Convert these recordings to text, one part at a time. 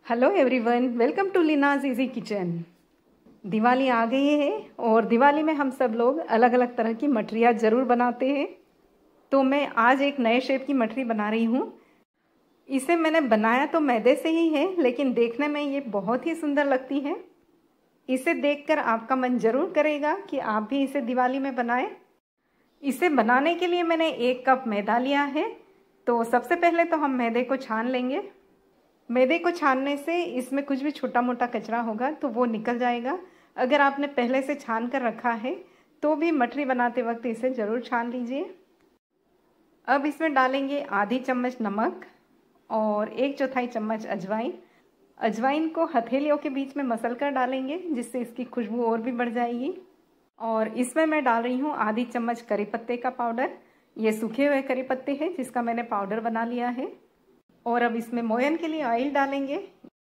Hello everyone, welcome to Leena's easy kitchen. Diwali आ गई है और दिवाली में हम सब लोग अलग अलग तरह की मठरियाँ ज़रूर बनाते हैं। तो मैं आज एक नए शेप की मठरी बना रही हूँ। इसे मैंने बनाया तो मैदे से ही है, लेकिन देखने में ये बहुत ही सुंदर लगती है। इसे देखकर आपका मन ज़रूर करेगा कि आप भी इसे दिवाली में बनाएं। इसे बनाने के लिए मैंने 1 कप मैदा लिया है। तो सबसे पहले तो हम मैदे को छान लेंगे। मैदे को छानने से इसमें कुछ भी छोटा मोटा कचरा होगा तो वो निकल जाएगा। अगर आपने पहले से छान कर रखा है तो भी मठरी बनाते वक्त इसे ज़रूर छान लीजिए। अब इसमें डालेंगे आधी चम्मच नमक और 1/4 चम्मच अजवाइन। अजवाइन को हथेलियों के बीच में मसल कर डालेंगे, जिससे इसकी खुशबू और भी बढ़ जाएगी। और इसमें मैं डाल रही हूँ आधी चम्मच करी पत्ते का पाउडर। ये सूखे हुए करी पत्ते हैं जिसका मैंने पाउडर बना लिया है। और अब इसमें मोयन के लिए ऑयल डालेंगे।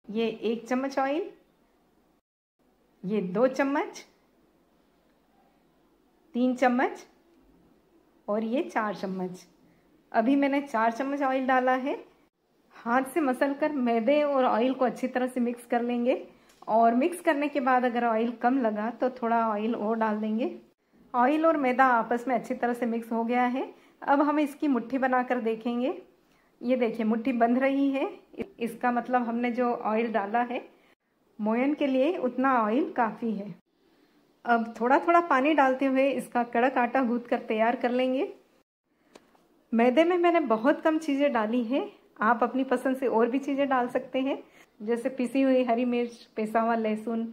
ये 1 चम्मच ऑयल, ये 2 चम्मच, 3 चम्मच और ये 4 चम्मच। अभी मैंने 4 चम्मच ऑयल डाला है। हाथ से मसलकर मैदे और ऑयल को अच्छी तरह से मिक्स कर लेंगे। और मिक्स करने के बाद अगर ऑयल कम लगा तो थोड़ा ऑयल और डाल देंगे। ऑयल और मैदा आपस में अच्छी तरह से मिक्स हो गया है। अब हम इसकी मुट्ठी बनाकर देखेंगे। ये देखिए, मुट्ठी बंध रही है। इसका मतलब हमने जो ऑयल डाला है मोयन के लिए उतना ऑयल काफ़ी है। अब थोड़ा थोड़ा पानी डालते हुए इसका कड़क आटा गूंथ कर तैयार कर लेंगे। मैदे में मैंने बहुत कम चीज़ें डाली है। आप अपनी पसंद से और भी चीज़ें डाल सकते हैं, जैसे पिसी हुई हरी मिर्च, पिसा हुआ लहसुन,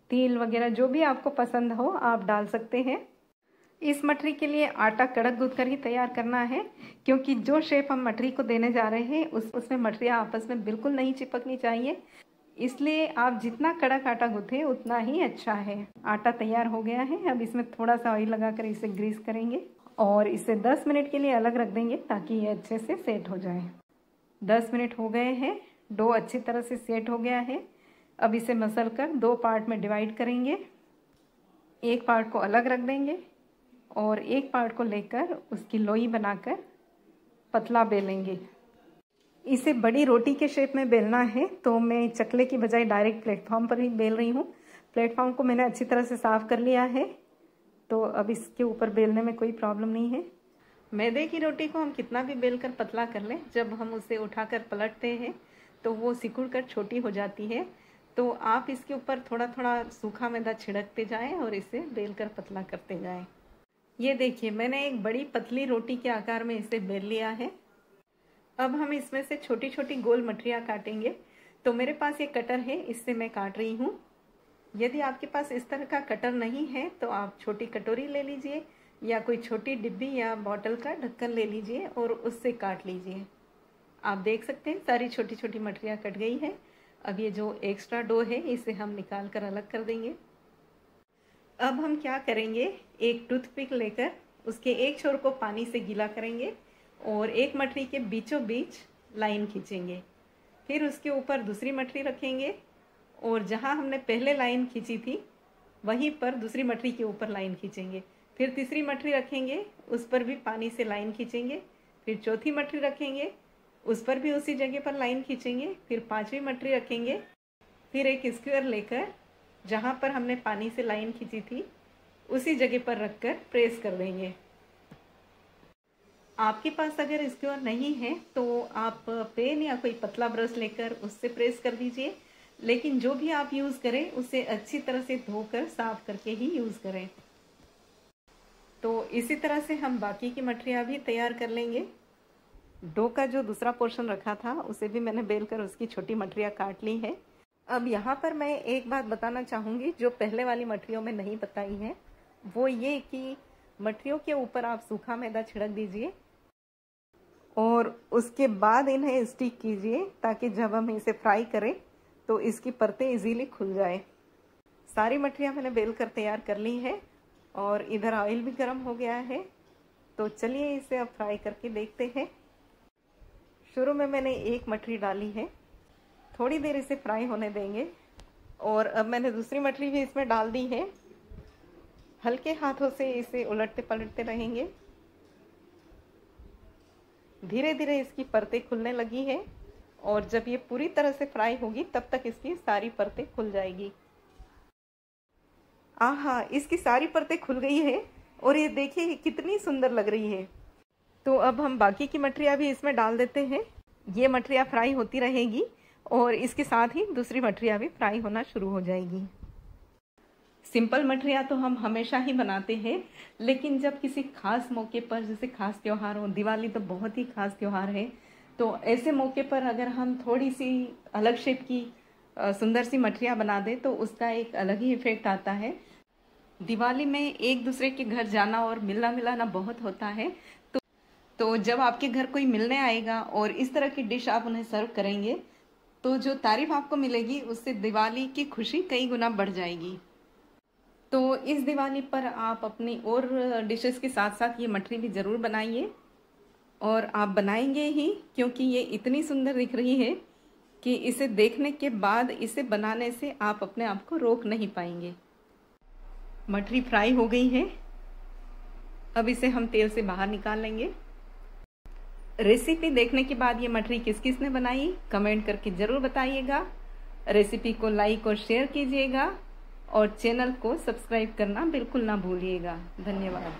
तिल वगैरह जो भी आपको पसंद हो आप डाल सकते हैं। इस मठरी के लिए आटा कड़क गूंथ कर ही तैयार करना है, क्योंकि जो शेप हम मठरी को देने जा रहे हैं उसमें मठरियाँ आपस में बिल्कुल नहीं चिपकनी चाहिए। इसलिए आप जितना कड़क आटा गूंथे उतना ही अच्छा है। आटा तैयार हो गया है। अब इसमें थोड़ा सा ऑयल लगाकर इसे ग्रीस करेंगे और इसे 10 मिनट के लिए अलग रख देंगे ताकि ये अच्छे से सेट हो जाए। 10 मिनट हो गए हैं। डो अच्छी तरह से सेट हो गया है। अब इसे मसल कर 2 पार्ट में डिवाइड करेंगे। एक पार्ट को अलग रख देंगे और एक पार्ट को लेकर उसकी लोई बनाकर पतला बेलेंगे। इसे बड़ी रोटी के शेप में बेलना है, तो मैं चकले की बजाय डायरेक्ट प्लेटफॉर्म पर ही बेल रही हूँ। प्लेटफॉर्म को मैंने अच्छी तरह से साफ़ कर लिया है, तो अब इसके ऊपर बेलने में कोई प्रॉब्लम नहीं है। मैदे की रोटी को हम कितना भी बेलकर पतला कर लें, जब हम उसे उठाकर पलटते हैं तो वो सिकुड़ कर छोटी हो जाती है। तो आप इसके ऊपर थोड़ा थोड़ा सूखा मैदा छिड़कते जाएं और इसे बेलकर पतला करते जाएं। ये देखिए, मैंने एक बड़ी पतली रोटी के आकार में इसे बेल लिया है। अब हम इसमें से छोटी छोटी गोल मठरियाँ काटेंगे। तो मेरे पास ये कटर है, इससे मैं काट रही हूँ। यदि आपके पास इस तरह का कटर नहीं है तो आप छोटी कटोरी ले लीजिए या कोई छोटी डिब्बी या बॉटल का ढक्कन ले लीजिए और उससे काट लीजिए। आप देख सकते हैं सारी छोटी छोटी मठरियाँ कट गई है। अब ये जो एक्स्ट्रा डो है इसे हम निकाल कर अलग कर देंगे। अब हम क्या करेंगे, एक टूथपिक लेकर उसके एक छोर को पानी से गीला करेंगे और एक मठरी के बीचों बीच लाइन खींचेंगे। फिर उसके ऊपर दूसरी मठरी रखेंगे और जहां हमने पहले लाइन खींची थी वहीं पर दूसरी मठरी के ऊपर लाइन खींचेंगे। फिर तीसरी मठरी रखेंगे, उस पर भी पानी से लाइन खींचेंगे। फिर चौथी मठरी रखेंगे, उस पर भी उसी जगह पर लाइन खींचेंगे। फिर 5वीं मठरी रखेंगे। फिर एक स्क्वायर लेकर जहाँ पर हमने पानी से लाइन खींची थी उसी जगह पर रखकर प्रेस कर देंगे। आपके पास अगर स्क्वायर नहीं है तो आप पेन या कोई पतला ब्रश लेकर उससे प्रेस कर दीजिए, लेकिन जो भी आप यूज़ करें उसे अच्छी तरह से धोकर साफ करके ही यूज़ करें। तो इसी तरह से हम बाकी की मठरियाँ भी तैयार कर लेंगे। डो का जो दूसरा पोर्शन रखा था उसे भी मैंने बेलकर उसकी छोटी मठरियाँ काट ली है। अब यहाँ पर मैं एक बात बताना चाहूँगी जो पहले वाली मठरियों में नहीं बताई है, वो ये कि मठरियों के ऊपर आप सूखा मैदा छिड़क दीजिए और उसके बाद इन्हें स्टिक कीजिए ताकि जब हम इसे फ्राई करें तो इसकी परतें इजीली खुल जाए। सारी मठरियाँ मैंने बेल कर तैयार कर ली है और इधर ऑयल भी गर्म हो गया है। तो चलिए इसे अब फ्राई करके देखते हैं। शुरू में मैंने एक मठरी डाली है, थोड़ी देर इसे फ्राई होने देंगे। और अब मैंने दूसरी मठरी भी इसमें डाल दी है। हल्के हाथों से इसे उलटते पलटते रहेंगे। धीरे धीरे इसकी परतें खुलने लगी है और जब ये पूरी तरह से फ्राई होगी तब तक इसकी सारी परतें खुल जाएगी। आहा, इसकी सारी परतें खुल गई है और ये देखिए कितनी सुंदर लग रही है। तो अब हम बाकी की मठरियाँ भी इसमें डाल देते हैं। ये मठरियाँ फ्राई होती रहेगी और इसके साथ ही दूसरी मठरियाँ भी फ्राई होना शुरू हो जाएगी। सिंपल मठरियाँ तो हम हमेशा ही बनाते हैं, लेकिन जब किसी खास मौके पर, जैसे खास त्यौहार हो, दिवाली तो बहुत ही खास त्यौहार है, तो ऐसे मौके पर अगर हम थोड़ी सी अलग शेप की सुंदर सी मठरियाँ बना दें तो उसका एक अलग ही इफेक्ट आता है। दिवाली में एक दूसरे के घर जाना और मिलना मिलाना बहुत होता है, तो जब आपके घर कोई मिलने आएगा और इस तरह की डिश आप उन्हें सर्व करेंगे तो जो तारीफ आपको मिलेगी उससे दिवाली की खुशी कई गुना बढ़ जाएगी। तो इस दिवाली पर आप अपनी और डिशेस के साथ साथ ये मठरी भी ज़रूर बनाइए, और आप बनाएंगे ही, क्योंकि ये इतनी सुंदर दिख रही है कि इसे देखने के बाद इसे बनाने से आप अपने आप को रोक नहीं पाएंगे। मठरी फ्राई हो गई है, अब इसे हम तेल से बाहर निकाल लेंगे। रेसिपी देखने के बाद ये मठरी किस किस ने बनाई कमेंट करके ज़रूर बताइएगा। रेसिपी को लाइक और शेयर कीजिएगा और चैनल को सब्सक्राइब करना बिल्कुल ना भूलिएगा। धन्यवाद।